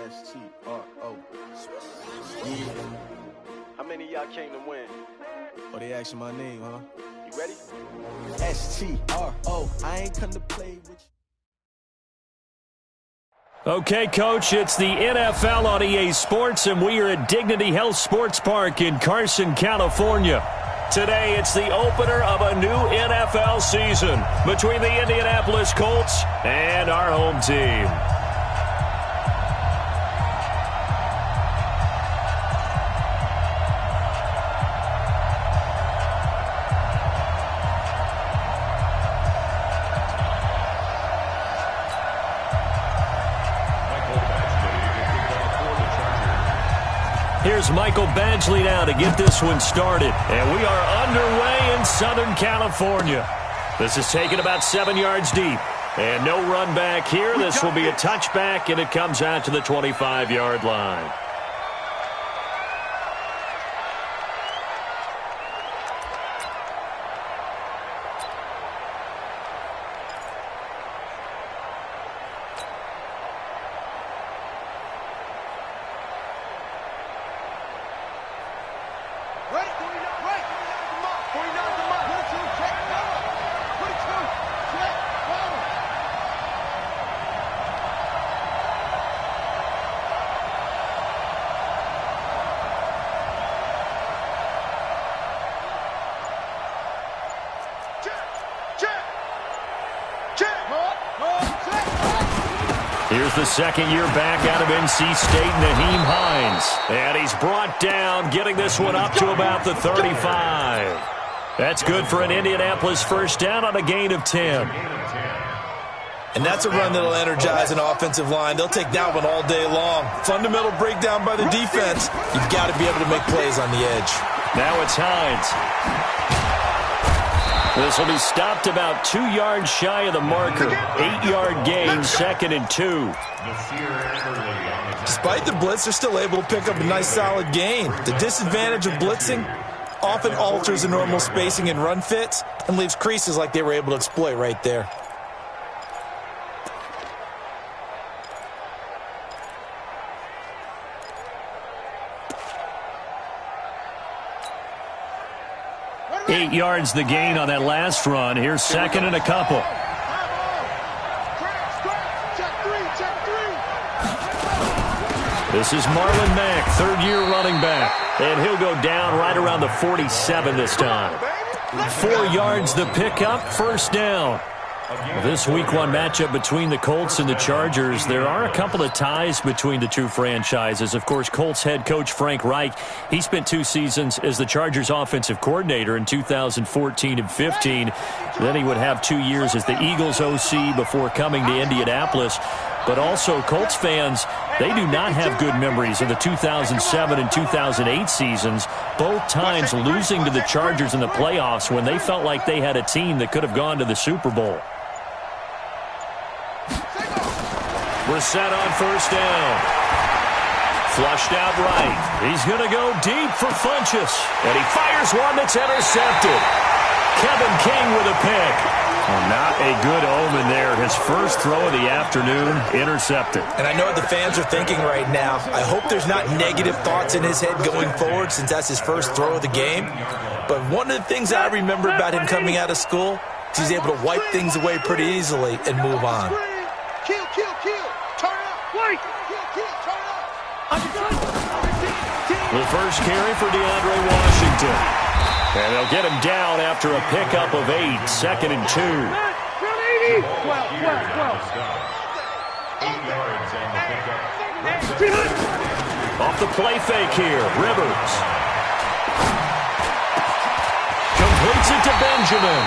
S-T-R-O. How many of y'all came to win? Oh, they asking my name, huh? You ready? S-T-R-O. I ain't come to play with you. Okay, Coach, it's the NFL on EA Sports, and we are at Dignity Health Sports Park in Carson, California. Today, it's the opener of a new NFL season between the Indianapolis Colts and our home team. Here's Michael Badgley now to get this one started. And we are underway in Southern California. This is taken about 7 yards deep. And no run back here. This will be a touchback, and it comes out to the 25-yard line. Here's the second-year back out of NC State, Nyheim Hines. And he's brought down, getting this one up to about the 35. That's good for an Indianapolis first down on a gain of 10. And that's a run that'll energize an offensive line. They'll take that one all day long. Fundamental breakdown by the defense. You've got to be able to make plays on the edge. Now it's Hines. This will be stopped about 2 yards shy of the marker. 8-yard gain, 2nd and 2. Despite the blitz, they're still able to pick up a nice solid gain. The disadvantage of blitzing often alters the normal spacing and run fits and leaves creases like they were able to exploit right there. Eight yards the gain on that last run. Here's 2nd and a couple. This is Marlon Mack, 3rd-year running back. And he'll go down right around the 47 this time. 4 yards the pickup, first down. This Week 1 matchup between the Colts and the Chargers, there are a couple of ties between the two franchises. Of course, Colts head coach Frank Reich, he spent 2 seasons as the Chargers offensive coordinator in 2014 and 15. Then he would have 2 years as the Eagles OC before coming to Indianapolis. But also, Colts fans, they do not have good memories of the 2007 and 2008 seasons, both times losing to the Chargers in the playoffs when they felt like they had a team that could have gone to the Super Bowl. We're set on first down. Flushed out right. He's going to go deep for Funchess. And he fires one that's intercepted. Kevin King with a pick. Well, not a good omen there. His first throw of the afternoon, intercepted. And I know what the fans are thinking right now. I hope there's not negative thoughts in his head going forward since that's his first throw of the game. But one of the things I remember about him coming out of school is he's able to wipe things away pretty easily and move on. Kill. Turn up. Wait. Kill. Turn up. The first carry for DeAndre Washington. And they'll get him down after a pickup of 8, 2nd and 2. 12. 8 yards on the pickup. Off the play fake here, Rivers. Completes it to Benjamin.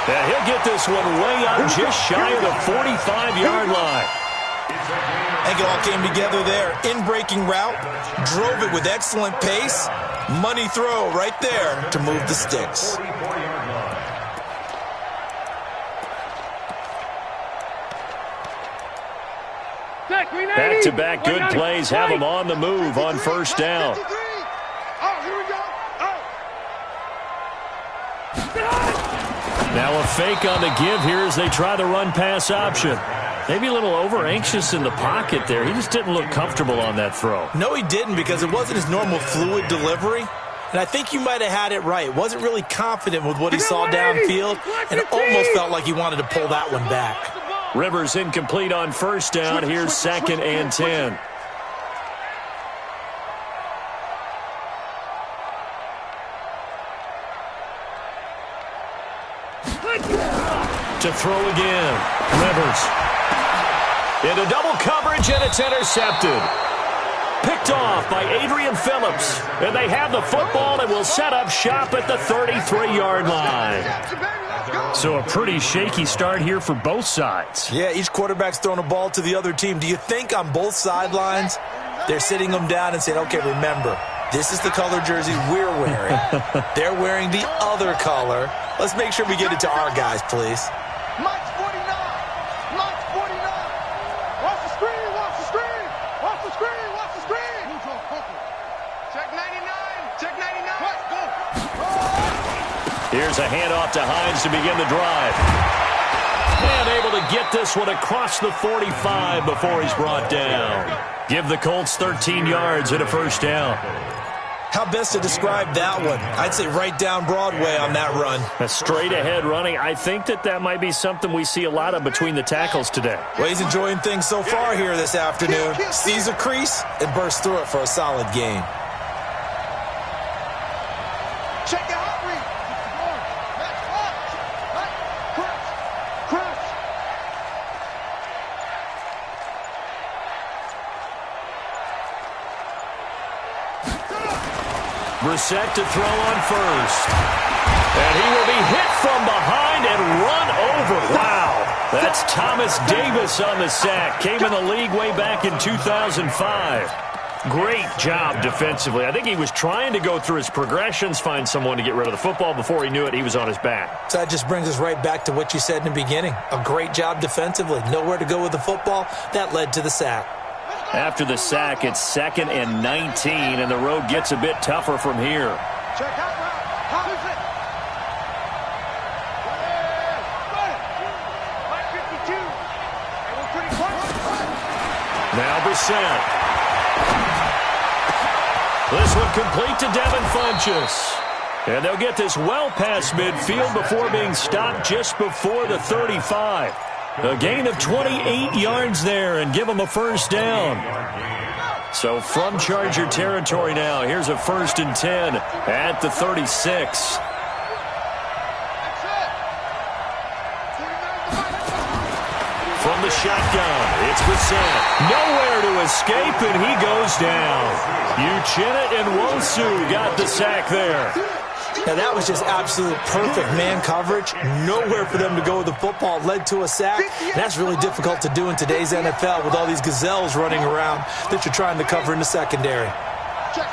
And he'll get this one way out just shy of the 45-yard line. I think it all came together there. In-breaking route, drove it with excellent pace. Money throw right there to move the sticks. Back-to-back good plays have him on the move on first down. Now a fake on the give here as they try the run-pass option. Maybe a little over-anxious in the pocket there. He just didn't look comfortable on that throw. No, he didn't, because it wasn't his normal fluid delivery. And I think you might have had it right. Wasn't really confident with what he saw downfield, and almost felt like he wanted to pull that one back. Rivers incomplete on first down. Here's 2nd and 10. To throw again. Rivers. Into double coverage, and it's intercepted. Picked off by Adrian Phillips. And they have the football and will set up shop at the 33-yard line. So a pretty shaky start here for both sides. Yeah, each quarterback's throwing a ball to the other team. Do you think on both sidelines they're sitting them down and saying, okay, remember, this is the color jersey we're wearing. They're wearing the other color. Let's make sure we get it to our guys, please. Mike's 49. Mike's 49. Watch the screen. Watch the screen. Watch the screen. Watch the screen. Check 99. Check 99. Let's go. Here's a handoff to Hines to begin the drive. And able to get this one across the 45 before he's brought down. Give the Colts 13 yards and a first down. How best to describe that one? I'd say right down Broadway on that run. A straight-ahead running. I think that might be something we see a lot of between the tackles today. Well, he's enjoying things so far here this afternoon. Sees a crease and bursts through it for a solid gain. Check out Henry. Crunch. Brissett to throw on first. And he will be hit from behind and run over. Wow. That's Thomas Davis on the sack. Came in the league way back in 2005. Great job defensively. I think he was trying to go through his progressions, find someone to get rid of the football. Before he knew it, he was on his back. So that just brings us right back to what you said in the beginning. A great job defensively. Nowhere to go with the football. That led to the sack. After the sack, it's 2nd and 19, and the road gets a bit tougher from here. Check out route. How is it? 52. And we're pretty close. Now Brissett. This one complete to Devin Funchess. And they'll get this well past midfield before being stopped just before the 35. A gain of 28 yards there and give them a first down. So from Charger territory now, here's a 1st and 10 at the 36. From the shotgun, it's Brissett. Nowhere to escape, and he goes down. Uchenna and Nwosu got the sack there. Now, that was just absolute perfect man coverage. Nowhere for them to go with the football. Led to a sack. And that's really difficult to do in today's NFL with all these gazelles running around that you're trying to cover in the secondary. Check.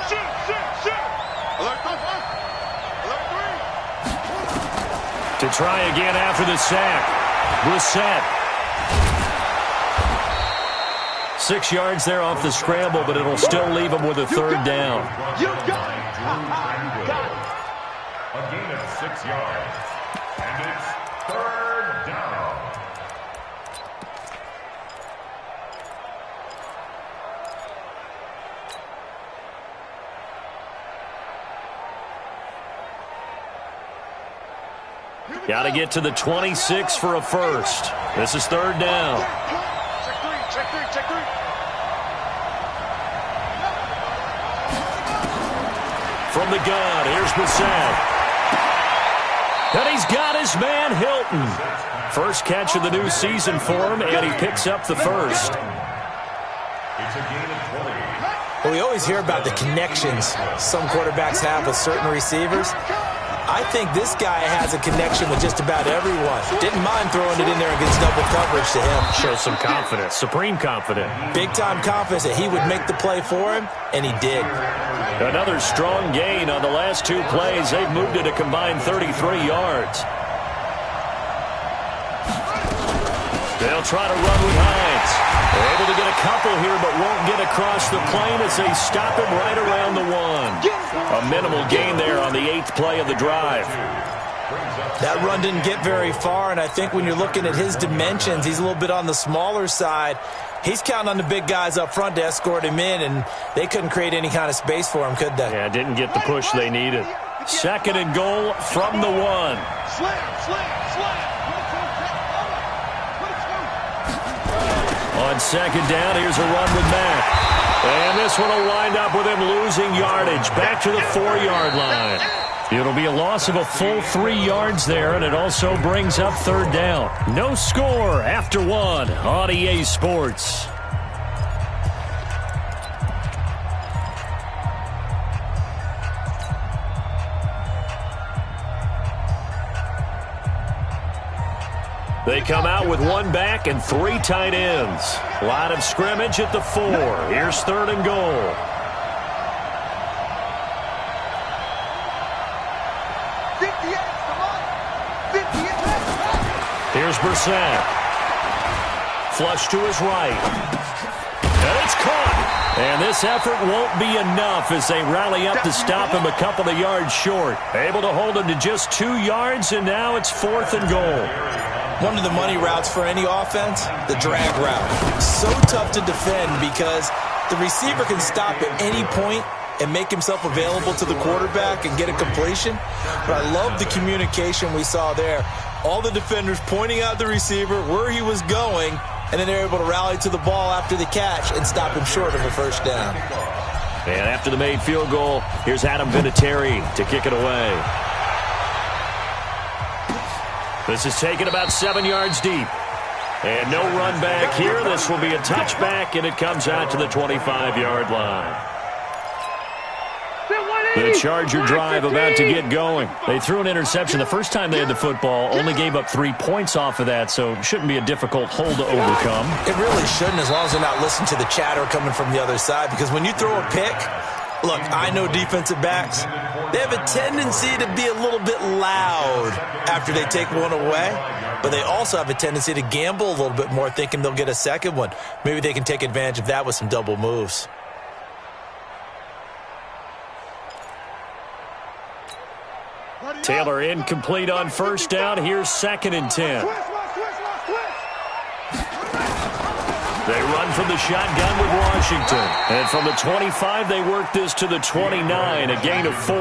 Shoot. Alert 3. To try again after the sack. Brissett. 6 yards there off the scramble, but it'll still leave him with a 3rd down. You got it. A gain of 6 yards. And it's 3rd down. Got to get to the 26 for a first. This is 3rd down. Check three. From the gun, here's Brissett. And he's got his man Hilton. First catch of the new season for him, and he picks up the first. It's a gain of 20. Well, we always hear about the connections some quarterbacks have with certain receivers. I think this guy has a connection with just about everyone. Didn't mind throwing it in there against double coverage to him. Shows some confidence, supreme confidence. Big-time confidence that he would make the play for him, and he did. Another strong gain on the last 2 plays. They've moved it a combined 33 yards. They'll try to run with Hines. They're able to get a couple here, but won't get across the plane as they stop him right around the 1. A minimal gain there on the 8th play of the drive. That run didn't get very far, and I think when you're looking at his dimensions, he's a little bit on the smaller side. He's counting on the big guys up front to escort him in, and they couldn't create any kind of space for him, could they? Yeah, didn't get the push they needed. 2nd and goal from the 1. On 2nd down, here's a run with Mack. And this one will wind up with him losing yardage back to the 4-yard line. It'll be a loss of a full 3 yards there, and it also brings up 3rd down. No score after 1 on EA Sports. They come out with 1 back and 3 tight ends. Line of scrimmage at the 4. Here's 3rd and goal. Here's Brissett. Flush to his right. And it's caught. And this effort won't be enough as they rally up to stop him a couple of yards short. Able to hold him to just 2 yards, and now it's 4th and goal. One of the money routes for any offense, the drag route. So tough to defend because the receiver can stop at any point and make himself available to the quarterback and get a completion. But I love the communication we saw there. All the defenders pointing out the receiver, where he was going, and then they're able to rally to the ball after the catch and stop him short of a 1st down. And after the made field goal, here's Adam Vinatieri to kick it away. This is taken about 7 yards deep. And no run back here. This will be a touchback, and it comes out to the 25-yard line. The Charger drive about to get going. They threw an interception the first time they had the football, only gave up 3 points off of that, so it shouldn't be a difficult hole to overcome. It really shouldn't, as long as they're not listening to the chatter coming from the other side, because when you throw a pick, look, I know defensive backs, they have a tendency to be a little bit loud after they take one away, but they also have a tendency to gamble a little bit more, thinking they'll get a second one. Maybe they can take advantage of that with some double moves. Taylor incomplete on 1st down. Here's 2nd and 10. They run from the shotgun with Washington. And from the 25, they work this to the 29, a gain of 4.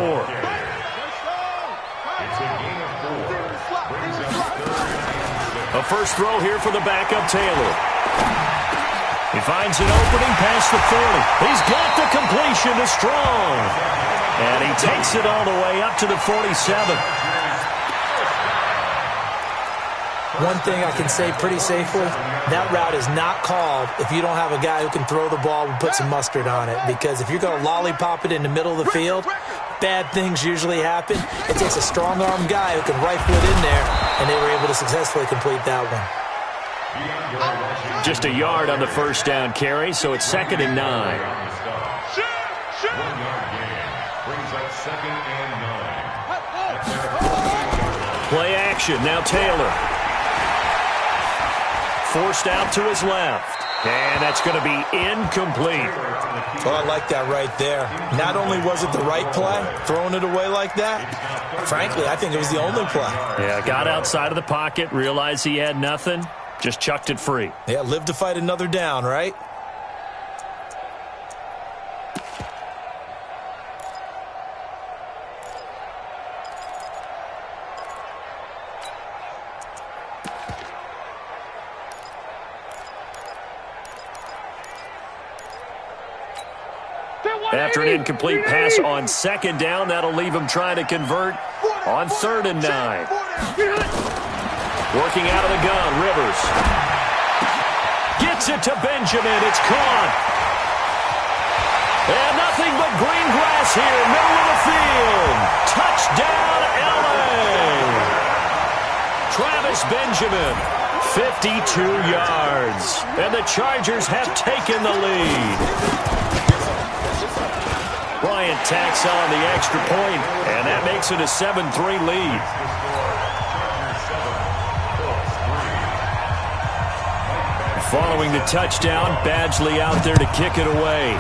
A first throw here for the backup Taylor. He finds an opening past the 40. He's got the completion to Strong. And he takes it all the way up to the 47. One thing I can say pretty safely, that route is not called if you don't have a guy who can throw the ball and put some mustard on it. Because if you're going to lollipop it in the middle of the field, bad things usually happen. It takes a strong-arm guy who can rifle it in there, and they were able to successfully complete that one. Just a yard on the 1st down carry, so it's 2nd and 9. Play action, now Taylor. Forced out to his left. And that's going to be incomplete. Well, I like that right there. Not only was it the right play, throwing it away like that, frankly, I think it was the only play. Yeah, got outside of the pocket, realized he had nothing, just chucked it free. Yeah, live to fight another down, right? After an incomplete pass on 2nd down, that'll leave him trying to convert on 3rd and 9. Working out of the gun, Rivers. Gets it to Benjamin. It's caught. And nothing but green grass here, middle of the field. Touchdown, L.A. Travis Benjamin, 52 yards. And the Chargers have taken the lead. Bryant tacks on the extra point, and that makes it a 7-3 lead. Following the touchdown, Badgley out there to kick it away.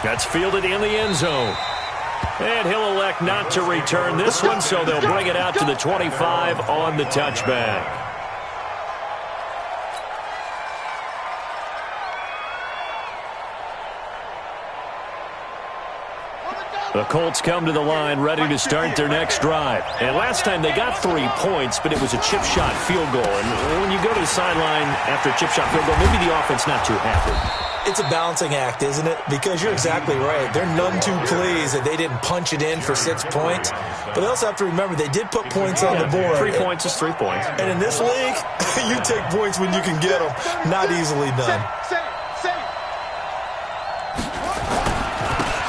That's fielded in the end zone. And he'll elect not to return this one, so they'll bring it out to the 25 on the touchback. The Colts come to the line ready to start their next drive. And last time they got 3 points, but it was a chip shot field goal. And when you go to the sideline after a chip shot field goal, maybe the offense not too happy. It's a balancing act, isn't it? Because you're exactly right. They're none too pleased that they didn't punch it in for 6 points. But they also have to remember they did put points on the board. 3 points is 3 points. And in this league, you take points when you can get them. Not easily done.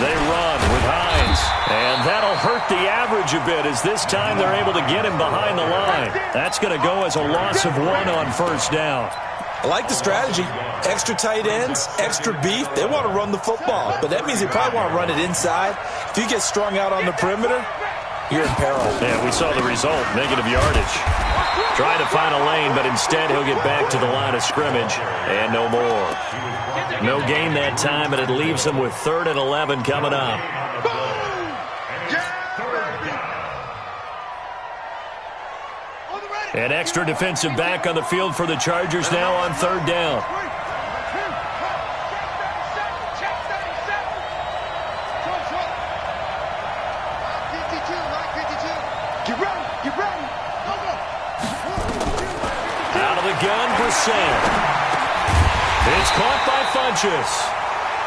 They run with Hines, and that'll hurt the average a bit as this time they're able to get him behind the line. That's going to go as a loss of 1 on first down. I like the strategy. Extra tight ends, extra beef. They want to run the football, but that means they probably want to run it inside. If you get strung out on the perimeter, you're in peril. Yeah, we saw the result, negative yardage. Trying to find a lane, but instead he'll get back to the line of scrimmage, and no more. No gain that time, and it leaves them with 3rd and 11 coming up. An extra defensive back on the field for the Chargers now on 3rd down. Out of the gun, Brissett. It's caught by Funchess.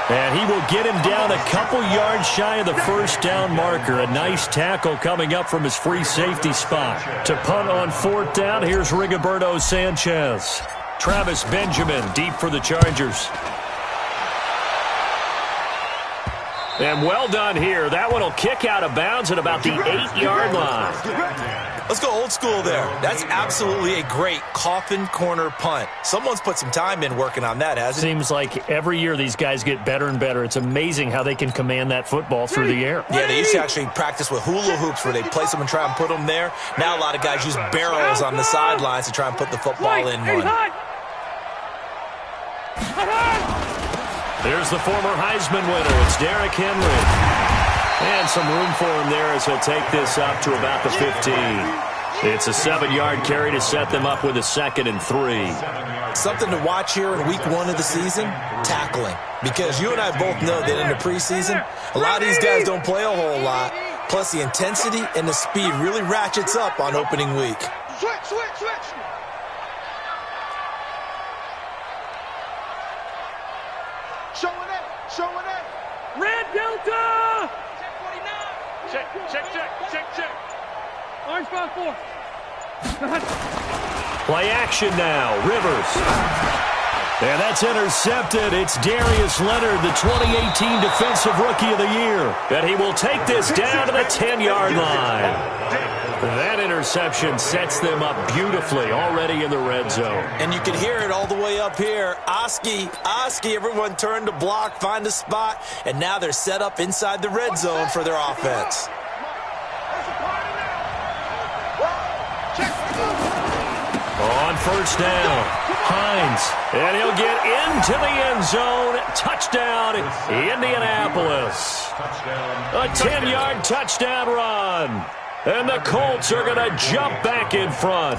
And he will get him down a couple yards shy of the first down marker. A nice tackle coming up from his free safety spot. To punt on 4th down, here's Rigoberto Sanchez. Travis Benjamin deep for the Chargers. And well done here. That one will kick out of bounds at about the 8-yard line. Let's go old school there. That's absolutely a great coffin corner punt. Someone's put some time in working on that, hasn't it? Seems like every year these guys get better and better. It's amazing how they can command that football through the air. Yeah, they used to actually practice with hula hoops where they place them and try and put them there. Now a lot of guys use barrels on the sidelines to try and put the football in one. There's the former Heisman winner. It's Derrick Henry. And some room for him there as he'll take this up to about the 15. It's a 7-yard carry to set them up with a 2nd and 3. Something to watch here in week 1 of the season, tackling. Because you and I both know that in the preseason, a lot of these guys don't play a whole lot. Plus the intensity and the speed really ratchets up on opening week. Switch. Showing it. Red Delta! Check. Orange 5-4. Play action now. Rivers. And that's intercepted. It's Darius Leonard, the 2018 Defensive Rookie of the Year. And he will take this down to the 10-yard line. That interception sets them up beautifully already in the red zone. And you can hear it all the way up here. Oski, everyone turned to block, find a spot, and now they're set up inside the red zone for their offense. On first down, Hines, and he'll get into the end zone. Touchdown, Indianapolis. A 10-yard touchdown run. And the Colts are going to jump back in front.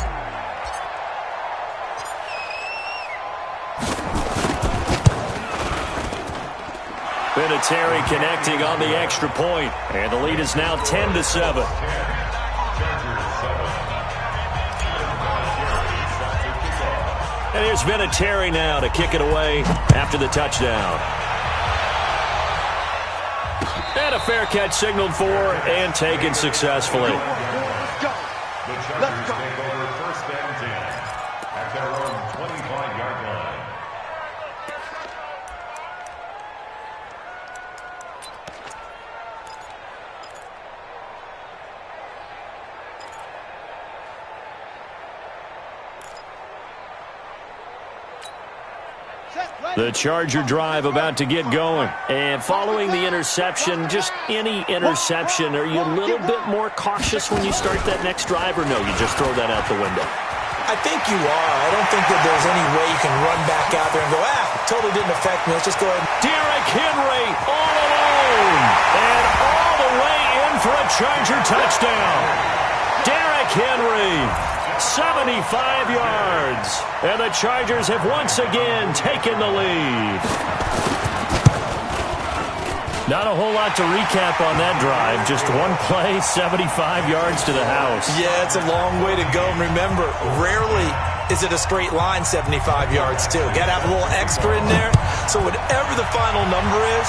Vinatieri connecting on the extra point, and the lead is now 10-7. And here's Vinatieri now to kick it away after the touchdown. And a fair catch signaled for and taken successfully. The Chargers take over 1st and 10 at their own 25-yard line. The Charger drive about to get going. And following the interception, just any interception, are you a little bit more cautious when you start that next drive, or no, you just throw that out the window? I think you are. I don't think that there's any way you can run back out there and go, totally didn't affect me. Let's just go ahead. Derrick Henry all alone. And all the way Charger touchdown. Derrick Henry, 75 yards. And the Chargers have once again taken the lead. Not a whole lot to recap on that drive. Just one play, 75 yards to the house. Yeah, it's a long way to go. And remember, rarely is it a straight line 75 yards, too. Got to have a little extra in there. So whatever the final number is,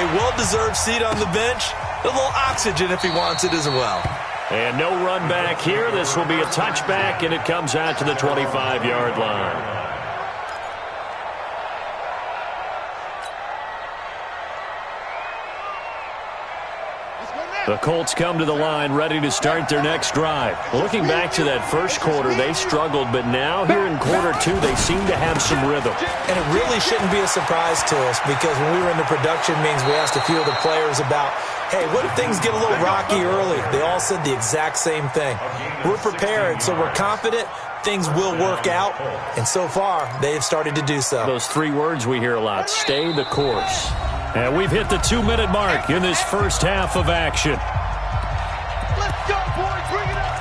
a well-deserved seat on the bench, a little oxygen if he wants it as well. And no run back here. This will be a touchback, and it comes out to the 25-yard line. The Colts come to the line ready to start their next drive. Looking back to that first quarter, they struggled, but now here in quarter two, they seem to have some rhythm. And it really shouldn't be a surprise to us because when we were in the production meetings, we asked a few of the players about, hey, what if things get a little rocky early? They all said the exact same thing. We're prepared, so we're confident things will work out, and so far, they have started to do so. Those three words we hear a lot, stay the course. And we've hit the 2-minute mark in this first half of action. Let's go, boys. Bring it up.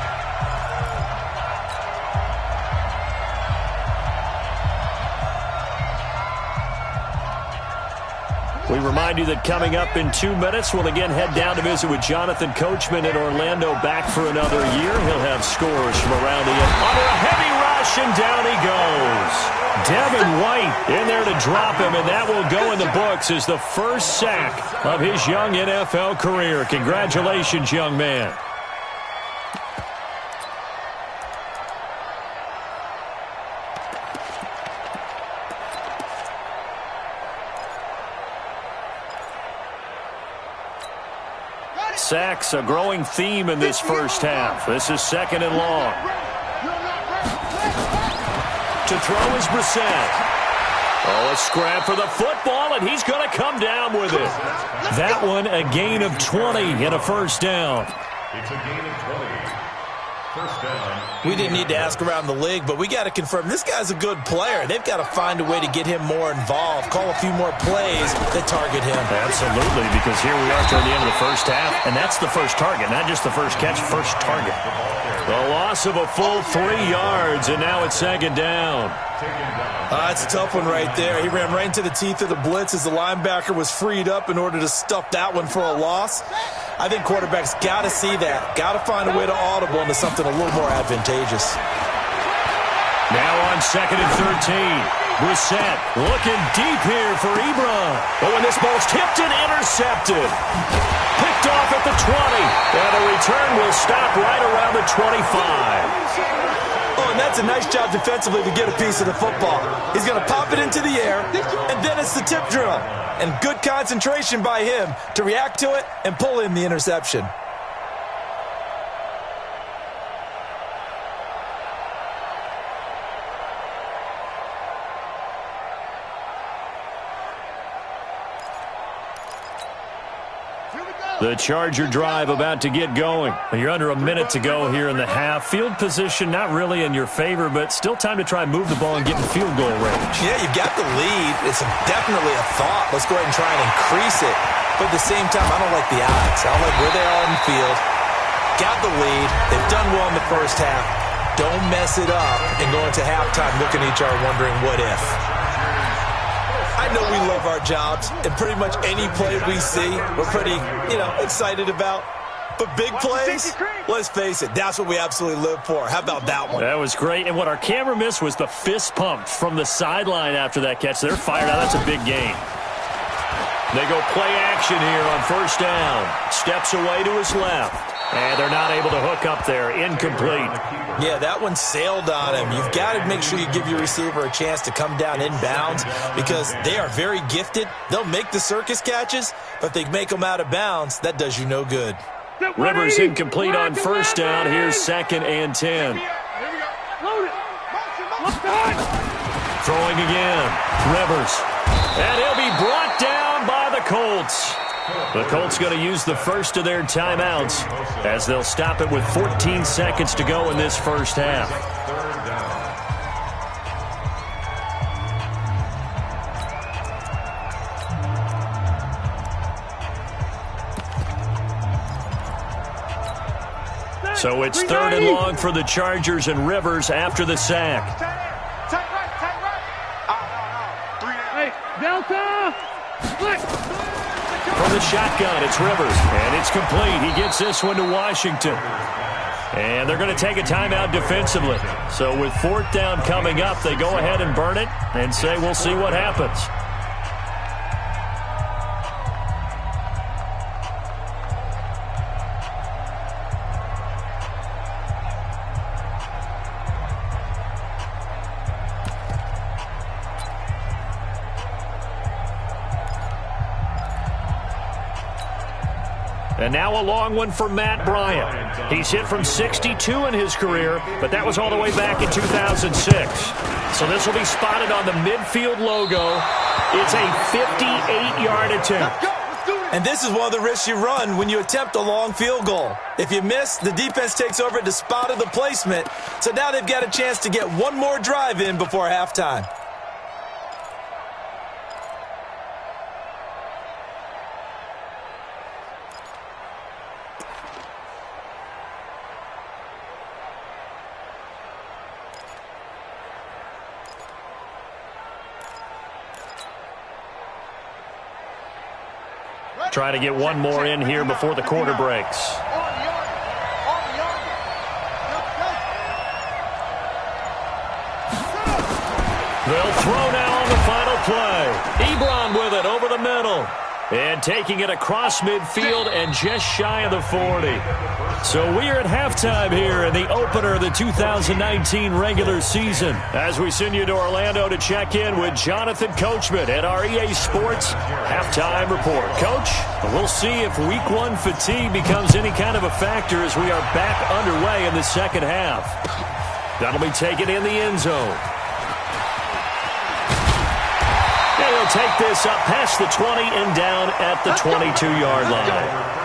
We remind you that coming up in 2 minutes, we'll again head down to visit with Jonathan Coachman in Orlando, back for another year. He'll have scores from around the end. Under a heavy rush, and down he goes. Devin White in there to drop him, and that will go in the books as the first sack of his young NFL career. Congratulations, young man. Sacks, a growing theme in this first half. This is second and long. To throw is Brissett. Oh, a scrap for the football, and he's going to come down with it. That one, a gain of 20 and a first down. It's a gain of 20. First down. We didn't need to ask around the league, but we got to confirm this guy's a good player. They've got to find a way to get him more involved, call a few more plays that target him. Absolutely, because here we are toward the end of the first half, and that's the first target, not just the first catch, first target. The loss of a full 3 yards, and now it's second down. That's a tough one right there. He ran right into the teeth of the blitz as the linebacker was freed up in order to stuff that one for a loss. I think quarterbacks got to see that, got to find a way to audible into something a little more advantageous. Now on second and 13. Brissett looking deep here for Ebron. But when this ball's tipped and intercepted. Picked off at the 20. And the return will stop right around the 25. Oh, and that's a nice job defensively to get a piece of the football. He's going to pop it into the air, and then it's the tip drill. And good concentration by him to react to it and pull in the interception. The Charger drive about to get going. You're under a minute to go here in the half. Field position not really in your favor, but still time to try and move the ball and get in field goal range. Yeah, you've got the lead. It's definitely a thought. Let's go ahead and try and increase it. But at the same time, I don't like the odds. I don't like where they are in the field. Got the lead. They've done well in the first half. Don't mess it up and go into halftime looking at each other wondering what if. I know we love our jobs, and pretty much any play we see, we're pretty, excited about. But big plays, let's face it, that's what we absolutely live for. How about that one? That was great. And what our camera missed was the fist pump from the sideline after that catch. They're fired out. That's a big gain. They go play action here on first down. Steps away to his left. And they're not able to hook up there. Incomplete. Yeah, that one sailed on him. You've got to make sure you give your receiver a chance to come down inbounds because they are very gifted. They'll make the circus catches, but if they make them out of bounds, that does you no good. Rivers incomplete on first down. Here's second and 10. Throwing again. Rivers. And he'll be brought down by the Colts. The Colts going to use the first of their timeouts as they'll stop it with 14 seconds to go in this first half. So it's 3rd and long for the Chargers and Rivers after the sack. Tight right. Hey, Delta! Split! From the shotgun, it's Rivers, and it's complete. He gets this one to Washington. And they're going to take a timeout defensively. So with 4th down coming up, they go ahead and burn it and say we'll see what happens. And now a long one for Matt Bryant. He's hit from 62 in his career, but that was all the way back in 2006. So this will be spotted on the midfield logo. It's a 58-yard attempt. And this is one of the risks you run when you attempt a long field goal. If you miss, the defense takes over at the spot of the placement. So now they've got a chance to get one more drive in before halftime. Try to get one more in here before the quarter breaks. They'll throw now on the final play. Ebron with it over the middle. And taking it across midfield and just shy of the 40. So we are at halftime here in the opener of the 2019 regular season. As we send you to Orlando to check in with Jonathan Coachman at our EA Sports Halftime Report. Coach, we'll see if Week 1 fatigue becomes any kind of a factor as we are back underway in the second half. That'll be taken in the end zone. He'll take this up past the 20 and down at the 22-yard line.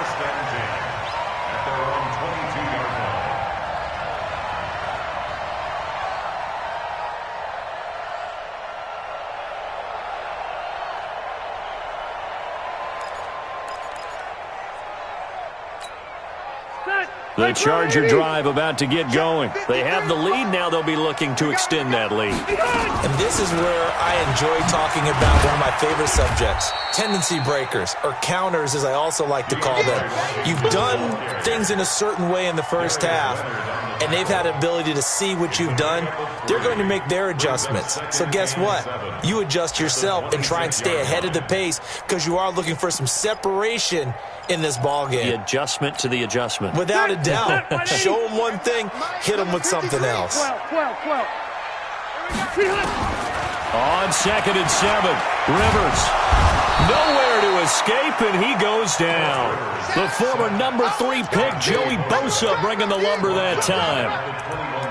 The Charger drive about to get going. They have the lead. Now they'll be looking to extend that lead. And this is where I enjoy talking about one of my favorite subjects, tendency breakers, or counters as I also like to call them. You've done things in a certain way in the first half, and they've had the ability to see what you've done. They're going to make their adjustments. So guess what? You adjust yourself and try and stay ahead of the pace because you are looking for some separation in this ball game. The adjustment to the adjustment. Without a doubt. Show them one thing, hit them with something else. 12. On 2nd and 7, Rivers. Nowhere to escape, and he goes down. The former number 3 pick, Joey Bosa, bringing the lumber that time.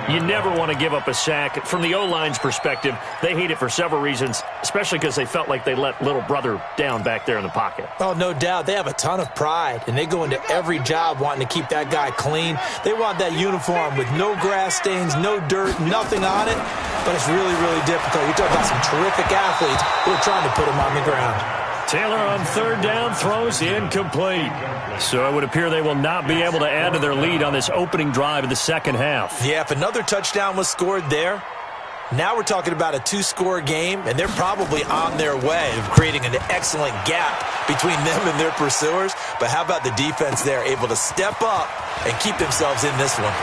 You never want to give up a sack. From the O-line's perspective, they hate it for several reasons, especially because they felt like they let little brother down back there in the pocket. Oh, no doubt. They have a ton of pride, and they go into every job wanting to keep that guy clean. They want that uniform with no grass stains, no dirt, nothing on it, but it's really, really difficult. You're talking about some terrific athletes who are trying to put him on the ground. Taylor on 3rd down throws incomplete. So it would appear they will not be able to add to their lead on this opening drive of the second half. Yeah, if another touchdown was scored there, now we're talking about a 2-score game, and they're probably on their way of creating an excellent gap between them and their pursuers. But how about the defense there, able to step up and keep themselves in this one?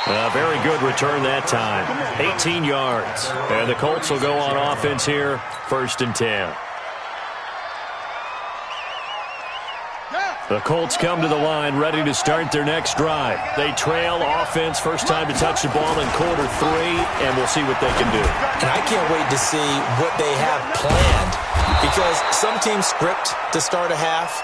A very good return that time. 18 yards. And the Colts will go on offense here, 1st and 10. The Colts come to the line ready to start their next drive. They trail offense, first time to touch the ball in quarter 3, and we'll see what they can do. And I can't wait to see what they have planned, because some teams script to start a half.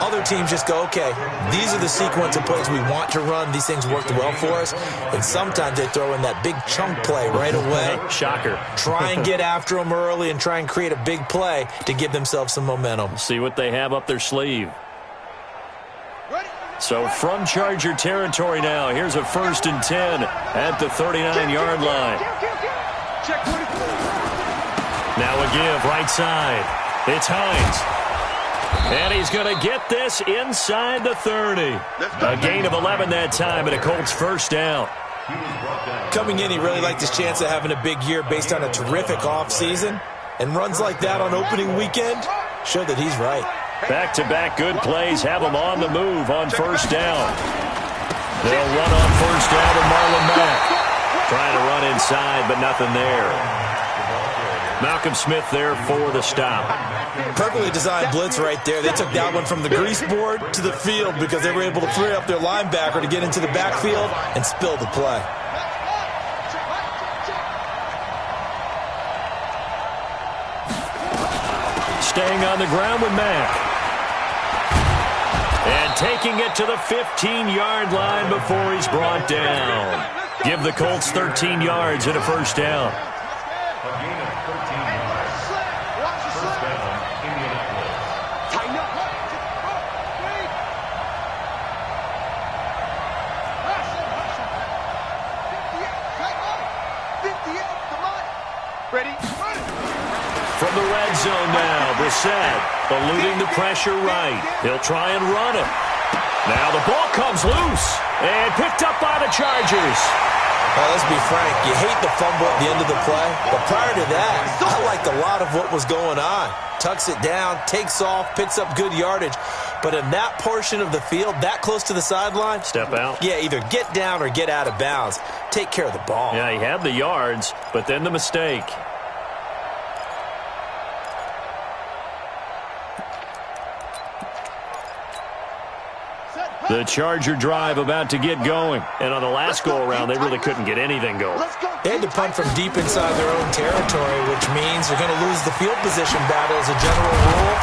Other teams just go, okay, these are the sequence of plays we want to run. These things worked well for us. And sometimes they throw in that big chunk play right away. Shocker. Try and get after them early and try and create a big play to give themselves some momentum. See what they have up their sleeve. So from Charger territory now, here's a 1st and 10 at the 39-yard line. Now a give right side. It's Hines. And he's going to get this inside the 30. A gain of 11 that time and a Colts first down. Coming in, he really liked his chance of having a big year based on a terrific offseason. And runs like that on opening weekend show that he's right. Back-to-back good plays have him on the move on first down. They'll run on first down with Marlon Mack. Trying to run inside, but nothing there. Malcolm Smith there for the stop. Perfectly designed blitz right there. They took that one from the grease board to the field because they were able to free up their linebacker to get into the backfield and spill the play. Staying on the ground with Mack. And taking it to the 15-yard line before he's brought down. Give the Colts 13 yards and a first down. A gain of 13 yards. First down, Indianapolis. Tighten up. Ready? From the red zone now, Brissett eluding the pressure right. He'll try and run it. Now the ball comes loose and picked up by the Chargers. Well, let's be frank. You hate the fumble at the end of the play. But prior to that, I liked a lot of what was going on. Tucks it down, takes off, picks up good yardage. But in that portion of the field, that close to the sideline, step out. Yeah, either get down or get out of bounds. Take care of the ball. Yeah, he had the yards, but then the mistake. The Charger drive about to get going. And on the last go-around, they really couldn't get anything going. They had to punt from deep inside their own territory, which means they're going to lose the field position battle as a general rule.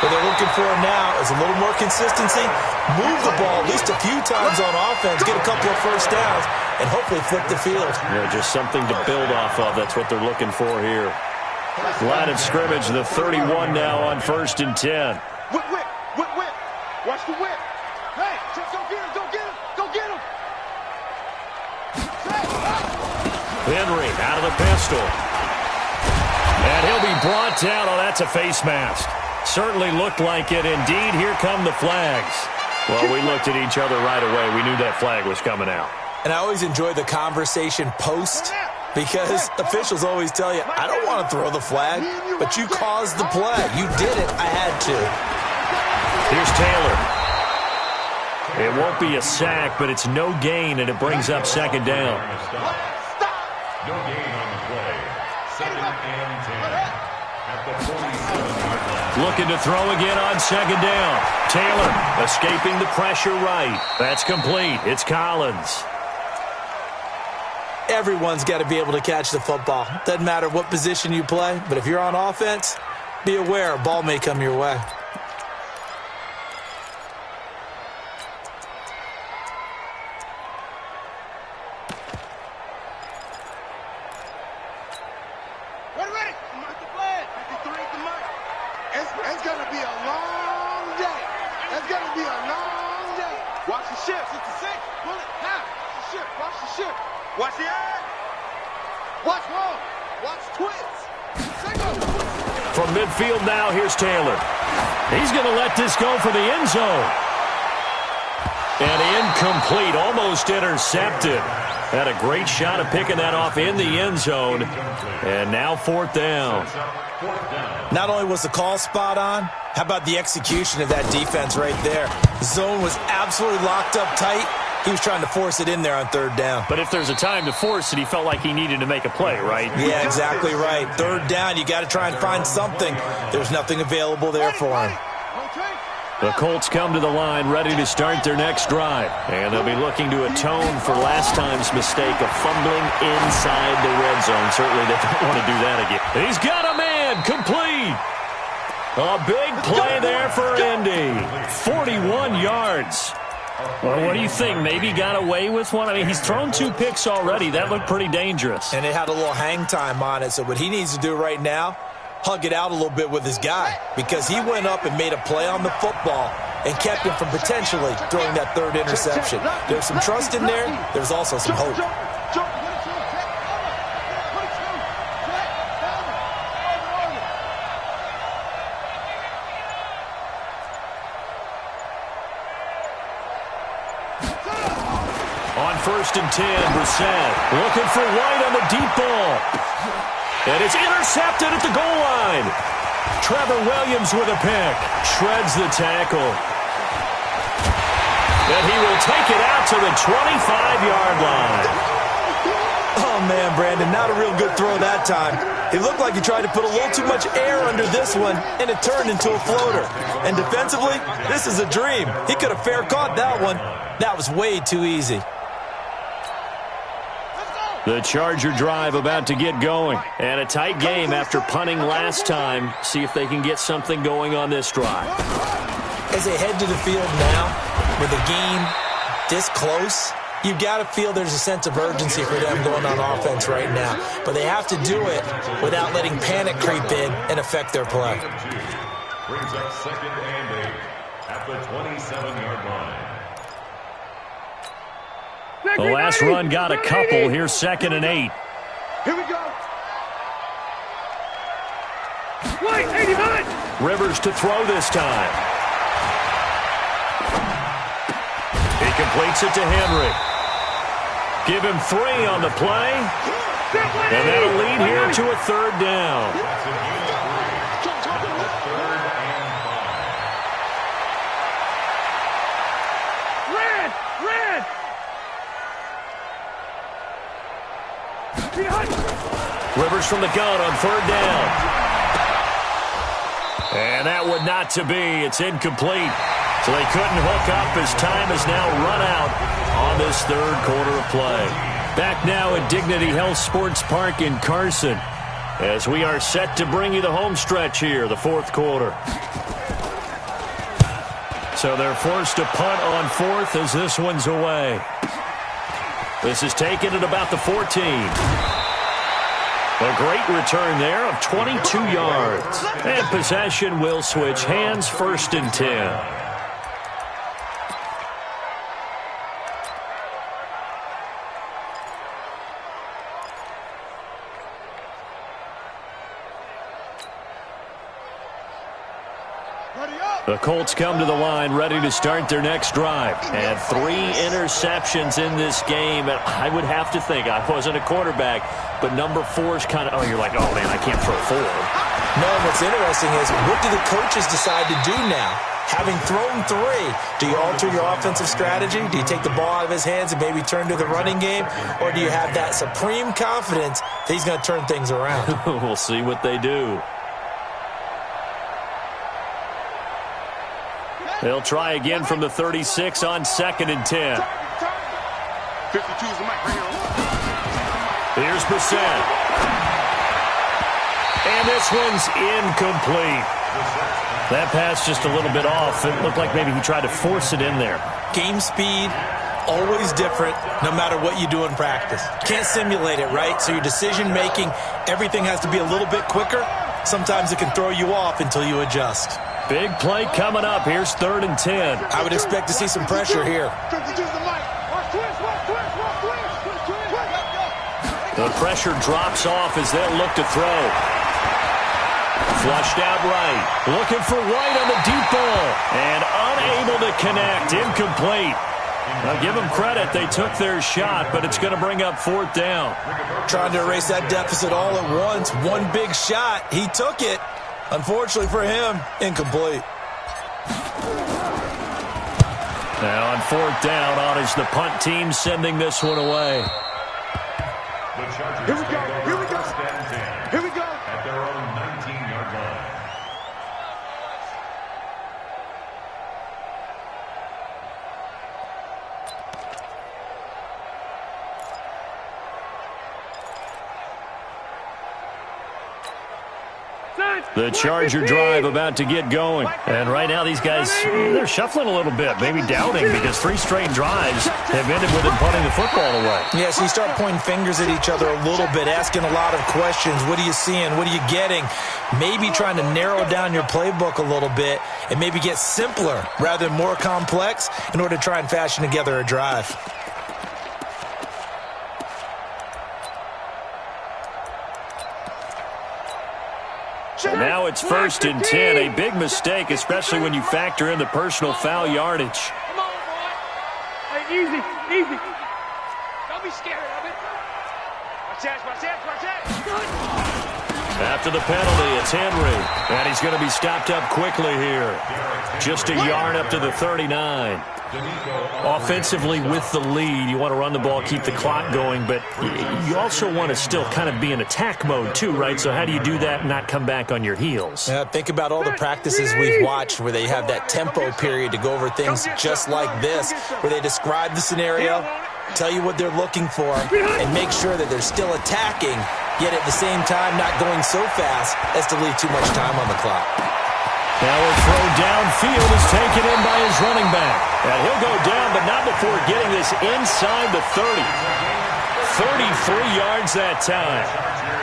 What they're looking for now is a little more consistency, move the ball at least a few times on offense, get a couple of first downs, and hopefully flip the field. Yeah, just something to build off of. That's what they're looking for here. Line of scrimmage, the 31 now on 1st and 10. Whip. Watch the whip. Hey, just go get him. Go get him. Henry out of the pistol. And he'll be brought down. Oh, that's a face mask. Certainly looked like it. Indeed, here come the flags. Well, we looked at each other right away. We knew that flag was coming out. And I always enjoy the conversation post because officials always tell you, I don't want to throw the flag, but you caused the play. You did it. I had to. Here's Taylor. It won't be a sack, but it's no gain, and it brings up second down. No gain on the play. 2nd and 10. At the 47-yard line. Looking to throw again on second down. Taylor escaping the pressure right. That's complete. It's Collins. Everyone's got to be able to catch the football. Doesn't matter what position you play, but if you're on offense, be aware a ball may come your way. Ready. Mark the flag. 53 at the mark. It's going to be a long day. It's going to be a long day. Watch the ship. 66. Pull it. Now. Watch the ship. Watch the eye. Watch one. Watch twins. From midfield now, here's Taylor. He's going to let this go for the end zone. And incomplete, almost intercepted. Had a great shot of picking that off in the end zone. And now 4th down. Not only was the call spot on, how about the execution of that defense right there? The zone was absolutely locked up tight. He was trying to force it in there on 3rd down. But if there's a time to force it, he felt like he needed to make a play, right? Yeah, exactly right. 3rd down, you got to try and find something. There's nothing available there for him. The Colts come to the line ready to start their next drive. And they'll be looking to atone for last time's mistake of fumbling inside the red zone. Certainly they don't want to do that again. He's got a man complete. A big play there for Indy. 41 yards. Well, what do you think? Maybe got away with one? I mean, he's thrown 2 picks already. That looked pretty dangerous. And it had a little hang time on it. So what he needs to do right now, hug it out a little bit with his guy, because he went up and made a play on the football and kept him from potentially throwing that 3rd interception. There's some trust in there. There's also some hope. On 1st and 10, Brissett looking for White on the deep ball. And it's intercepted at the goal line. Trevor Williams with a pick. Shreds the tackle. And he will take it out to the 25-yard line. Oh, man, Brandon, not a real good throw that time. It looked like he tried to put a little too much air under this one, and it turned into a floater. And defensively, this is a dream. He could have fair caught that one. That was way too easy. The Charger drive about to get going. And a tight game after punting last time. See if they can get something going on this drive. As they head to the field now, with the game this close, you've got to feel there's a sense of urgency for them going on offense right now. But they have to do it without letting panic creep in and affect their play. Brings up 2nd and 8 at the 27-yard line. The last run got a couple. Here's 2nd and 8. Here we go. Wait, 89. Rivers to throw this time. He completes it to Henry. Give him 3 on the play. And that'll lead here to a 3rd down. Red. Rivers from the gun on 3rd down. And that would not to be. It's incomplete. So they couldn't hook up as time has now run out on this 3rd quarter of play. Back now at Dignity Health Sports Park in Carson as we are set to bring you the home stretch here, the 4th quarter. So they're forced to punt on 4th as this one's away. This is taken at about the 14. A great return there of 22 yards. And possession will switch hands, 1st and 10. The Colts come to the line ready to start their next drive. And 3 interceptions in this game. And I would have to think, I wasn't a quarterback, but number 4 is kind of, you're like, oh, man, I can't throw 4. No, what's interesting is, what do the coaches decide to do now? Having thrown 3, do you alter your offensive strategy? Do you take the ball out of his hands and maybe turn to the running game? Or do you have that supreme confidence that he's going to turn things around? We'll see what they do. They'll try again from the 36 on 2nd and 10. 52 is the mic right here. Here's Brissett. And this one's incomplete. That pass just a little bit off. It looked like maybe he tried to force it in there. Game speed, always different, no matter what you do in practice. Can't simulate it, right? So your decision-making, everything has to be a little bit quicker. Sometimes it can throw you off until you adjust. Big play coming up. Here's 3rd and 10. I would expect to see some pressure here. 52 is the mic. Watch twist. The pressure drops off as they'll look to throw. Flushed out right. Looking for White on the deep ball. And unable to connect. Incomplete. Now give them credit. They took their shot, but it's going to bring up 4th down. Trying to erase that deficit all at once. One big shot. He took it. Unfortunately for him, incomplete. Now on 4th down, on is the punt team sending this one away. The Chargers Here we go. Here we go. At their own 19-yard line. The Charger drive about to get going. And right now these guys, they're shuffling a little bit, maybe doubting, because 3 straight drives have ended with them punting the football away. Yeah, so you start pointing fingers at each other a little bit, asking a lot of questions. What are you seeing? What are you getting? Maybe trying to narrow down your playbook a little bit and maybe get simpler rather than more complex in order to try and fashion together a drive. And now it's 1st and 10. A big mistake, especially when you factor in the personal foul yardage. Come on, boy. Hey, easy. be scared of it. Watch out. After the penalty, it's Henry. And he's going to be stopped up quickly here. Just a yard up to the 39. Offensively with the lead, you want to run the ball, keep the clock going, but you also want to still kind of be in attack mode too, right? So how do you do that and not come back on your heels? Yeah, think about all the practices we've watched where they have that tempo period to go over things just like this, where they describe the scenario, tell you what they're looking for, and make sure that they're still attacking, yet at the same time not going so fast as to leave too much time on the clock. Now a throw downfield is taken in by his running back. And he'll go down, but not before getting this inside the 30. 33 yards that time.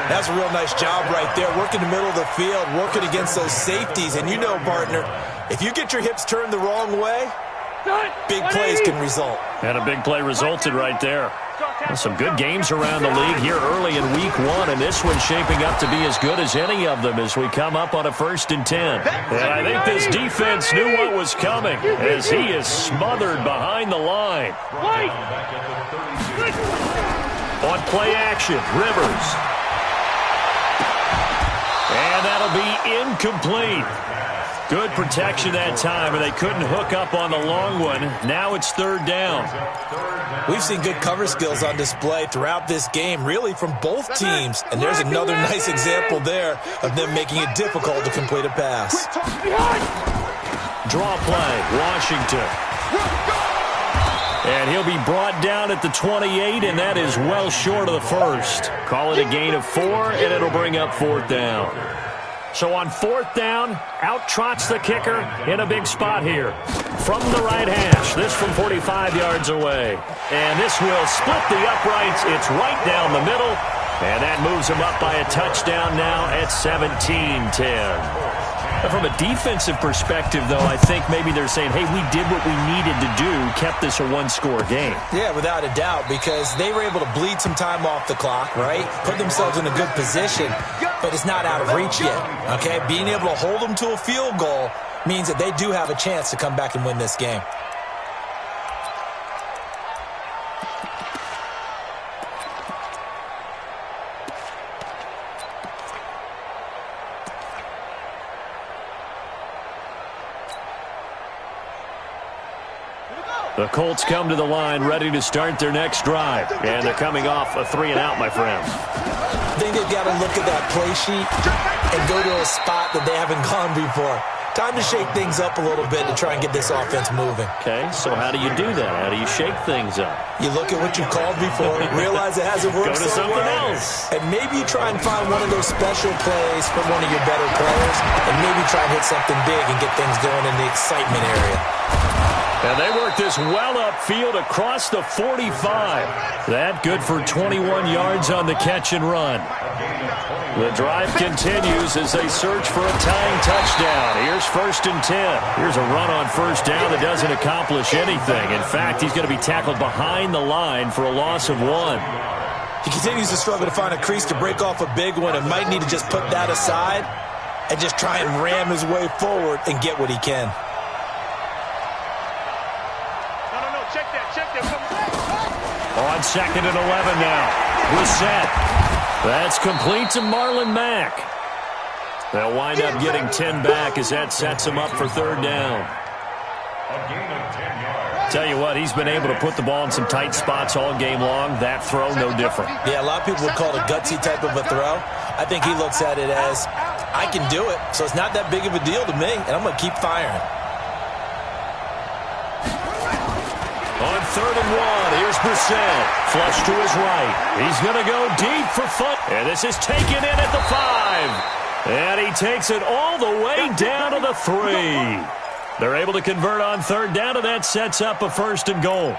That's a real nice job right there, working the middle of the field, working against those safeties. And you know, partner, if you get your hips turned the wrong way, big plays can result. And a big play resulted right there. Well, some good games around the league here early in week one, and this one's shaping up to be as good as any of them as we come up on a 1st and 10. And I think this defense knew what was coming as he is smothered behind the line. On play action, Rivers. And that'll be incomplete. Good protection that time, and they couldn't hook up on the long one. Now it's 3rd down. We've seen good cover skills on display throughout this game, really from both teams. And there's another nice example there of them making it difficult to complete a pass. Draw play, Washington. And he'll be brought down at the 28, and that is well short of the first. Call it a gain of 4, and it'll bring up 4th down. So on 4th down, out trots the kicker in a big spot here. From the right hash, this from 45 yards away. And this will split the uprights. It's right down the middle. And that moves him up by a touchdown now at 17-10. From a defensive perspective, though, I think maybe they're saying, hey, we did what we needed to do, kept this a one-score game. Yeah, without a doubt, because they were able to bleed some time off the clock, right? Put themselves in a good position, but it's not out of reach yet, okay? Being able to hold them to a field goal means that they do have a chance to come back and win this game. The Colts come to the line ready to start their next drive. And they're coming off a 3-and-out, my friend. I think they've got to look at that play sheet and go to a spot that they haven't gone before. Time to shake things up a little bit to try and get this offense moving. Okay, so how do you do that? How do you shake things up? You look at what you called before, realize it hasn't worked so well, something else. And maybe you try and find one of those special plays from one of your better players, and maybe try and hit something big and get things going in the excitement area. And they work this well upfield across the 45. That good for 21 yards on the catch and run. The drive continues as they search for a tying touchdown. Here's 1st and 10. Here's a run on 1st down that doesn't accomplish anything. In fact, he's going to be tackled behind the line for a loss of 1. He continues to struggle to find a crease to break off a big one and might need to just put that aside and just try and ram his way forward and get what he can. On 2nd and 11 now. Brissett. That's complete to Marlon Mack. They'll wind up getting 10 back as that sets him up for 3rd down. Tell you what, he's been able to put the ball in some tight spots all game long. That throw, no different. Yeah, a lot of people would call it a gutsy type of a throw. I think he looks at it as, I can do it, so it's not that big of a deal to me, and I'm going to keep firing. On 3rd and 1, here's Brissett. Flush to his right. He's going to go deep for fun. And this is taken in at the 5. And he takes it all the way down to the 3. They're able to convert on 3rd down, and that sets up a 1st and goal.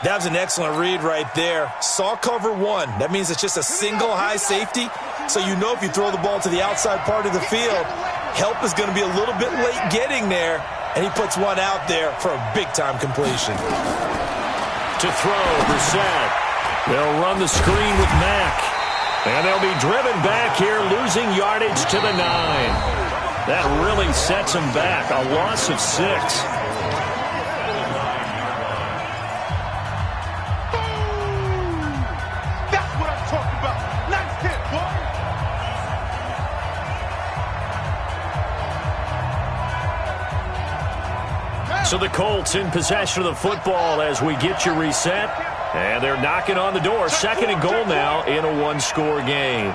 That was an excellent read right there. Saw cover 1. That means it's just a single high safety. So you know if you throw the ball to the outside part of the field, help is going to be a little bit late getting there. And he puts one out there for a big-time completion. To throw, Brissett. They'll run the screen with Mack. And they'll be driven back here, losing yardage to the 9. That really sets them back. A loss of 6. So the Colts in possession of the football as we get you reset. And they're knocking on the door. Second and goal now in a one-score game.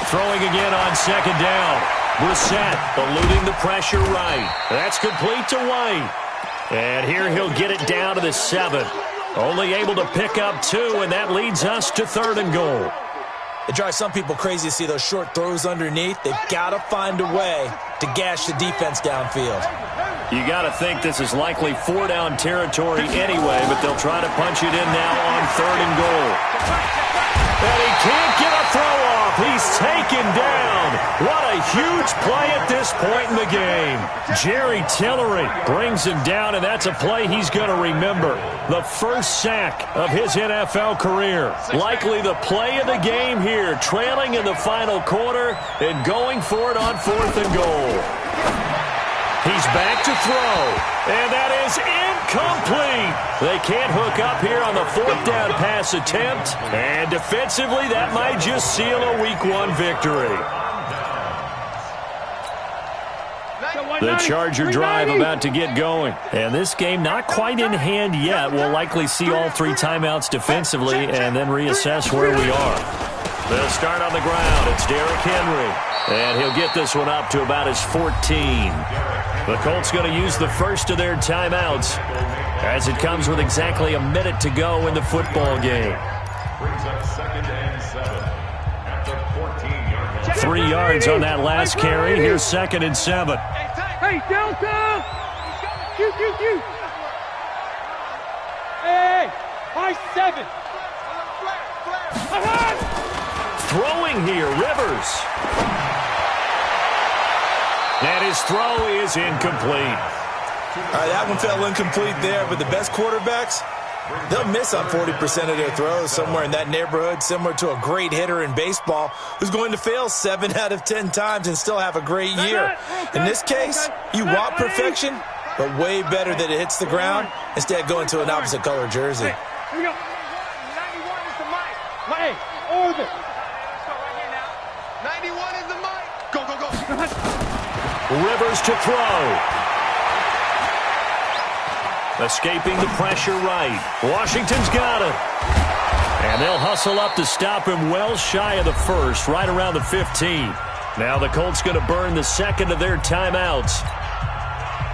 Throwing again on second down. Brissett eluding the pressure right. That's complete to White. And here he'll get it down to the 7. Only able to pick up 2, and that leads us to third and goal. It drives some people crazy to see those short throws underneath. They've got to find a way to gash the defense downfield. You got to think this is likely 4-down territory anyway, but they'll try to punch it in now on third and goal. And he can't get a throw off. He's taken down. What a huge play at this point in the game. Jerry Tillery brings him down, and that's a play he's going to remember. The first sack of his NFL career. Likely the play of the game here, trailing in the final quarter and going for it on fourth and goal. He's back to throw, and that is incomplete. They can't hook up here on the fourth down pass attempt, and defensively that might just seal a Week 1 victory. The Charger drive about to get going, and this game not quite in hand yet. We'll likely see all 3 timeouts defensively and then reassess where we are. They'll start on the ground. It's Derrick Henry, and he'll get this one up to about his 14. The Colts going to use the first of their timeouts as it comes with exactly a minute to go in the football game. Brings up second and 7 at the 14-yard line. 3 yards on that last carry. Here's second and 7. Hey, Delta! Q. Hey, 5-7. Throwing here, Rivers. And his throw is incomplete. All right, that one fell incomplete there, but the best quarterbacks, they'll miss on 40% of their throws, somewhere in that neighborhood, similar to a great hitter in baseball who's going to fail 7 out of 10 times and still have a great year. In this case, you want perfection, but way better that it hits the ground instead of going to an opposite color jersey. Here we go. 91 is the mic. Hey, orbit. Let's go right here now. 91 is the mic. Go. Rivers to throw. Escaping the pressure right. Washington's got it. And they'll hustle up to stop him well shy of the first, right around the 15. Now the Colts going to burn the second of their timeouts,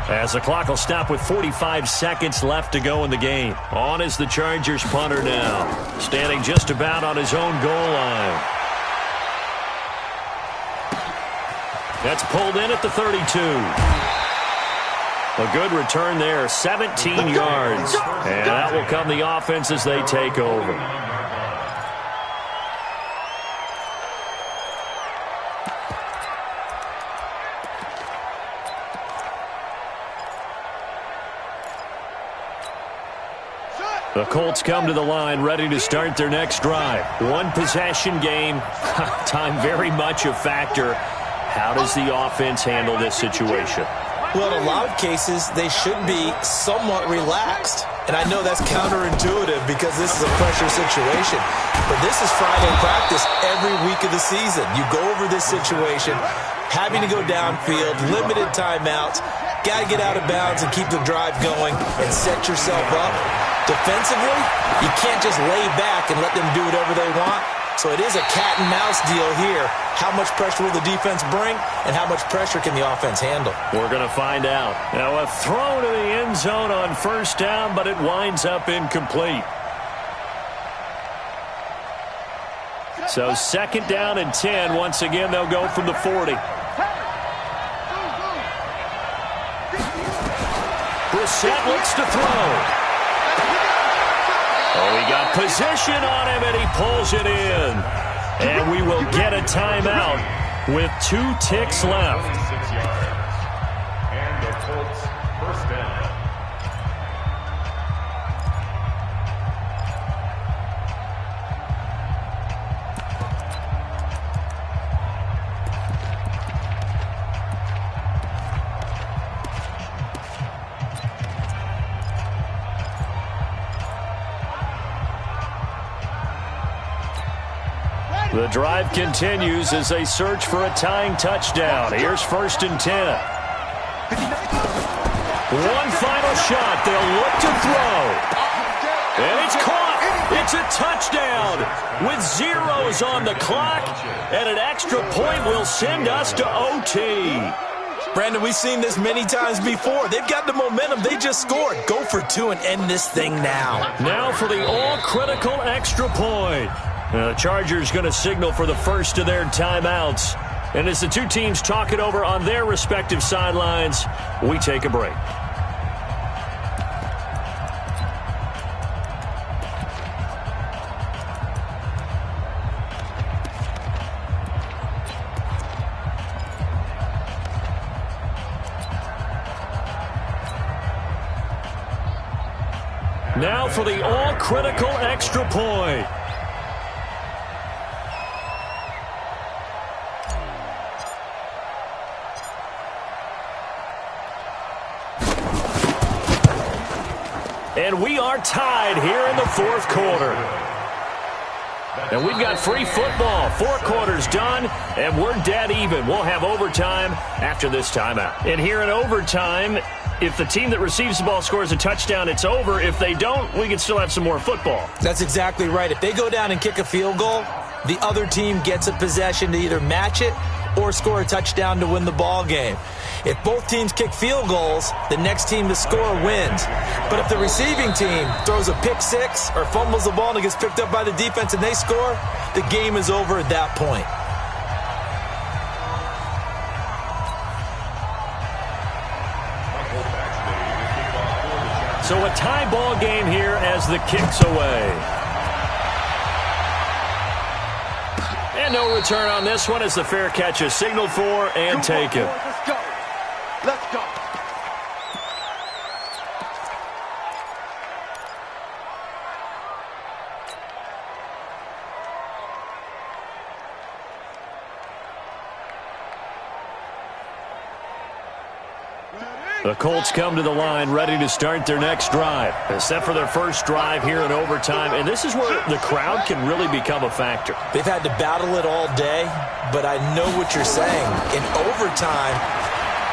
as the clock will stop with 45 seconds left to go in the game. On is the Chargers punter now, standing just about on his own goal line. That's pulled in at the 32. A good return there, 17 yards. And that will come the offense as they take over. The Colts come to the line ready to start their next drive. One possession game, time very much a factor. How does the offense handle this situation? Well, in a lot of cases, they should be somewhat relaxed. And I know that's counterintuitive because this is a pressure situation. But this is Friday practice every week of the season. You go over this situation, having to go downfield, limited timeouts, got to get out of bounds and keep the drive going and set yourself up. Defensively, you can't just lay back and let them do whatever they want. So it is a cat and mouse deal here. How much pressure will the defense bring, and how much pressure can the offense handle? We're going to find out. Now a throw to the end zone on first down, but it winds up incomplete. So second down and 10. Once again, they'll go from the 40. Brissett looks to throw. Oh, he got position on him, and he pulls it in. And we will get a timeout with 2 ticks left. 6 yards. And the Colts first down. The drive continues as they search for a tying touchdown. Here's 1st and 10. One final shot. They'll look to throw. And it's caught. It's a touchdown with zeros on the clock. And an extra point will send us to OT. Brandon, we've seen this many times before. They've got the momentum. They just scored. Go for 2 and end this thing now. Now for the all-critical extra point. The Chargers going to signal for the first of their timeouts. And as the two teams talk it over on their respective sidelines, we take a break. Now for the all-critical extra point. And we are tied here in the 4th quarter. And we've got free football. 4 quarters done, and we're dead even. We'll have overtime after this timeout. And here in overtime, if the team that receives the ball scores a touchdown, it's over. If they don't, we can still have some more football. That's exactly right. If they go down and kick a field goal, the other team gets a possession to either match it or score a touchdown to win the ball game. If both teams kick field goals, the next team to score wins. But if the receiving team throws a pick six or fumbles the ball and it gets picked up by the defense and they score, the game is over at that point. So a tie ball game here as the kick's away. And no return on this one as the fair catch is signaled for and taken. Let's go. Let's go. The Colts come to the line ready to start their next drive. Set for their first drive here in overtime. And this is where the crowd can really become a factor. They've had to battle it all day, but I know what you're saying. In overtime,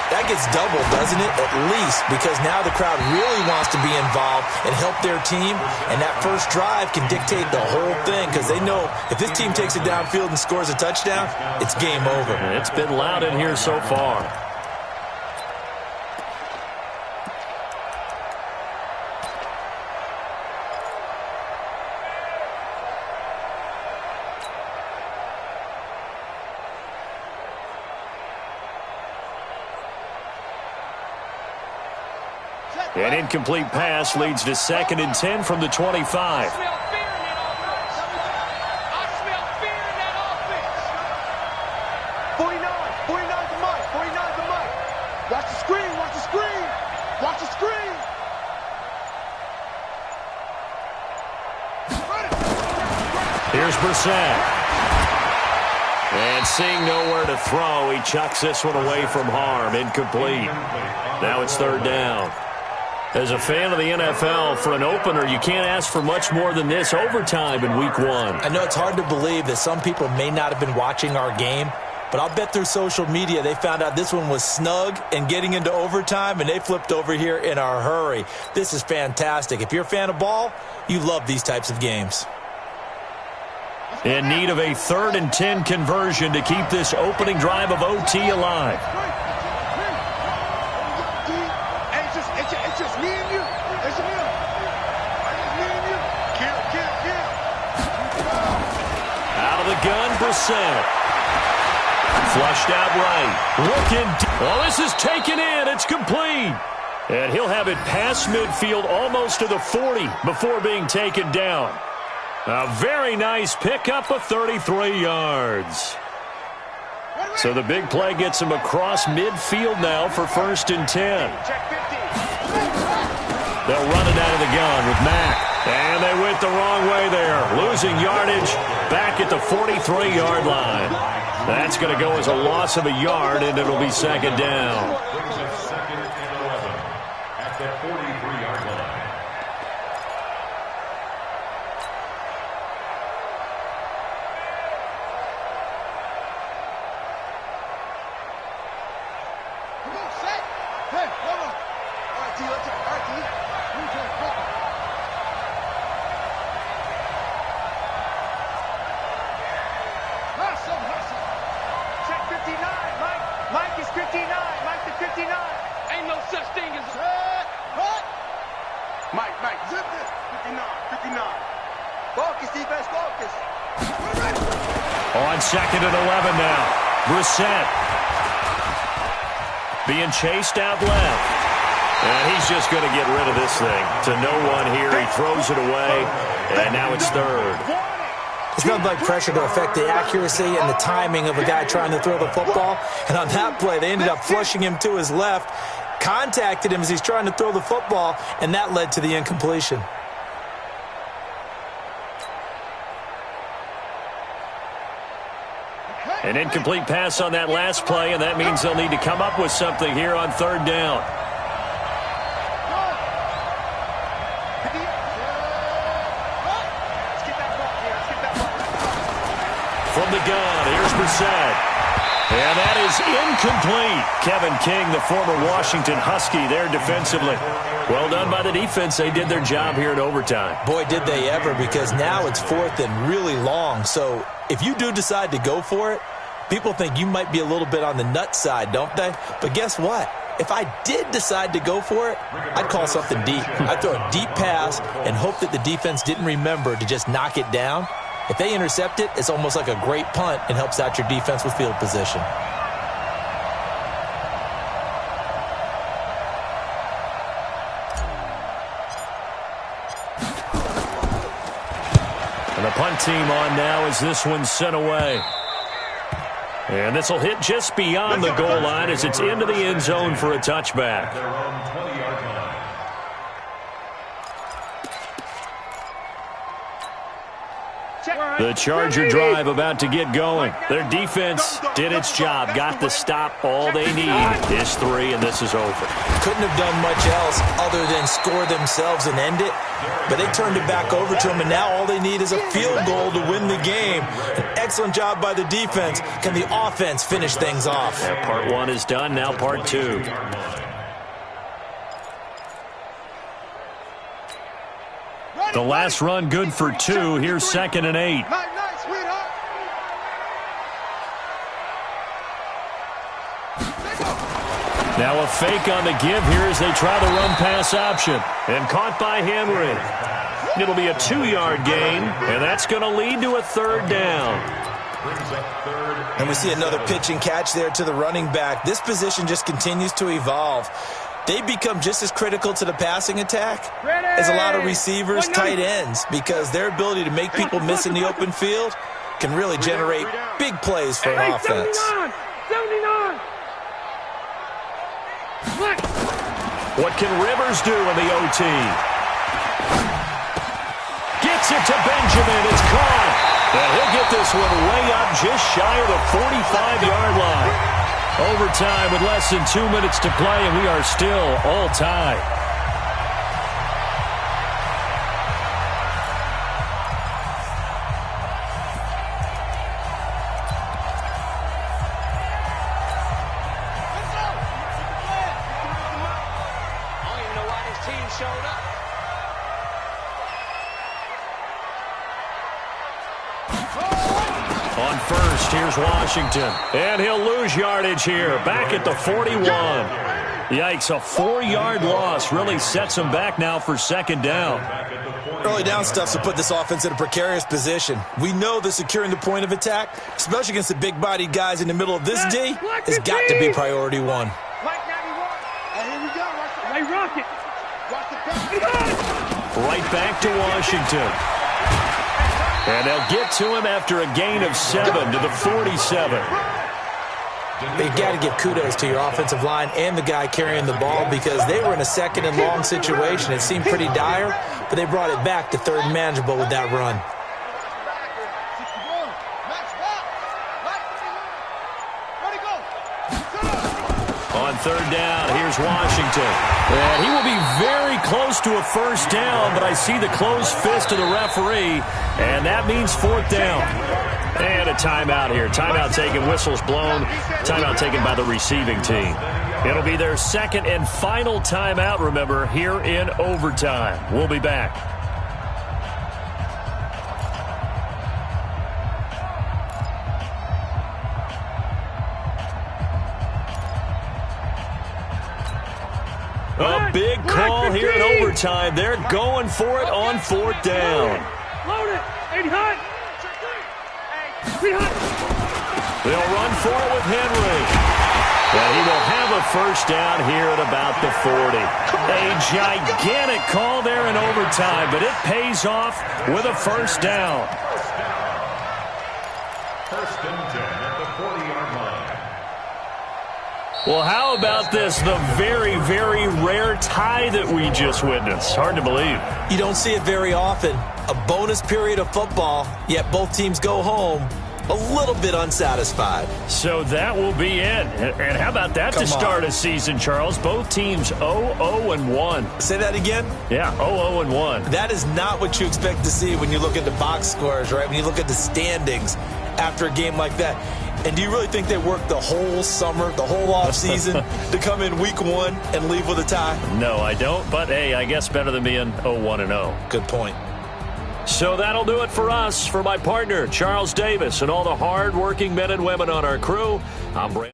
that gets doubled, doesn't it? At least, because now the crowd really wants to be involved and help their team. And that first drive can dictate the whole thing because they know if this team takes it downfield and scores a touchdown, it's game over. And it's been loud in here so far. An incomplete pass leads to 2nd and 10 from the 25. I smell fear in that offense. 49's the mic. 49's the mic. Watch the screen. Watch the screen. Watch the screen. Here's Brissett. And seeing nowhere to throw, he chucks this one away from harm. Incomplete. Now it's 3rd down. As a fan of the NFL, for an opener, you can't ask for much more than this overtime in Week 1. I know it's hard to believe that some people may not have been watching our game, but I'll bet through social media they found out this one was snug and getting into overtime, and they flipped over here in a hurry. This is fantastic. If you're a fan of ball, you love these types of games. In need of a 3rd and 10 conversion to keep this opening drive of OT alive. It's just me and you. It's me and you. Kill. Out of the gun, Brissett. Flushed out right. Looking. Well, this is taken in. It's complete. And he'll have it past midfield almost to the 40 before being taken down. A very nice pickup of 33 yards. So the big play gets him across midfield now for 1st and 10. They'll run it out of the gun with Mack. And they went the wrong way there. Losing yardage back at the 43-yard line. That's going to go as a loss of a yard, and it'll be 2nd down. Brings it 2nd and 11 at the 43-yard line. Come on, set. Hey, hold on. All right, T, let's go. All right, T. Move to it quicker. Hustle. Check 59, Mike. Mike is 59. Mike the 59. Ain't no such thing as Set. Cut. Mike, zip this. 59. Focus, defense, focus. We're ready. On 2nd and 11 now. Brissett being chased out left. And he's just going to get rid of this thing. To no one here. He throws it away. And now it's 3rd. It's nothing like pressure to affect the accuracy and the timing of a guy trying to throw the football. And on that play, they ended up flushing him to his left, contacted him as he's trying to throw the football, and that led to the incompletion. An incomplete pass on that last play, and that means they'll need to come up with something here on 3rd down. From the gun, here's Brissett. And that is incomplete. Kevin King, the former Washington Husky, there defensively. Well done by the defense. They did their job here in overtime. Boy, did they ever, because now it's 4th and really long. So if you do decide to go for it, people think you might be a little bit on the nut side, don't they? But guess what? If I did decide to go for it, I'd call something deep. I'd throw a deep pass and hope that the defense didn't remember to just knock it down. If they intercept it, it's almost like a great punt and helps out your defense with field position. And the punt team on now as this one's sent away. And this will hit just beyond the goal line as it's into the end zone for a touchback. Their own 20-yard line. The Charger drive about to get going. Their defense did its job, got the stop. All they need is 3, and this is over. Couldn't have done much else other than score themselves and end it. But they turned it back over to them, and now all they need is a field goal to win the game. An excellent job by the defense. Can the offense finish things off? Yeah, part 1 is done, now part 2. The last run good for 2. Here's 2nd and 8. Nice, sweetheart. Now a fake on the give here as they try the run-pass option. And caught by Henry. It'll be a 2-yard gain, and that's going to lead to a 3rd down. And we see another pitch and catch there to the running back. This position just continues to evolve. They become just as critical to the passing attack as a lot of receivers, tight ends, because their ability to make people miss in the open field can really generate big plays for an offense. 79! What can Rivers do in the OT? Gets it to Benjamin. It's caught. And he'll get this one way up just shy of the 45-yard line. Overtime with less than 2 minutes to play, and we are still all tied. I don't even know why this team showed up. On first, here's Washington. And he'll lose yardage here. Back at the 41. Yikes, a 4-yard loss really sets him back now for 2nd down. Early down stuff to put this offense in a precarious position. We know that securing the point of attack, especially against the big-bodied guys in the middle of this D, has got to be priority 1. Mike 91. Hey, here we go. Hey, Rocket. Watch the pass. Right back to Washington. And they'll get to him after a gain of 7 to the 47. You've got to give kudos to your offensive line and the guy carrying the ball, because they were in a 2nd and long situation. It seemed pretty dire, but they brought it back to 3rd and manageable with that run. On 3rd down, here's Washington. And he will be very close to a 1st down, but I see the closed fist of the referee, and that means 4th down. And a timeout here. Timeout taken, whistles blown. Timeout taken by the receiving team. It'll be their second and final timeout, remember, here in overtime. We'll be back. A big call here in overtime. They're going for it on 4th down. Load it. They'll run for it with Henry. And he will have a first down here at about the 40. A gigantic call there in overtime, but it pays off with a first down. First and 10 at the 40-yard line. Well, how about this? The very, very rare tie that we just witnessed. Hard to believe. You don't see it very often. A bonus period of football, yet both teams go home a little bit unsatisfied. So that will be it. And how about that to start a season, Charles? Both teams 0-0-1. Say that again? Yeah, 0-0-1. That is not what you expect to see when you look at the box scores, right? When you look at the standings after a game like that. And do you really think they worked the whole summer, the whole offseason to come in week 1 and leave with a tie? No, I don't. But, hey, I guess better than being 0-1-0. Good point. So that'll do it for us. For my partner, Charles Davis, and all the hard-working men and women on our crew, I'm Brandon.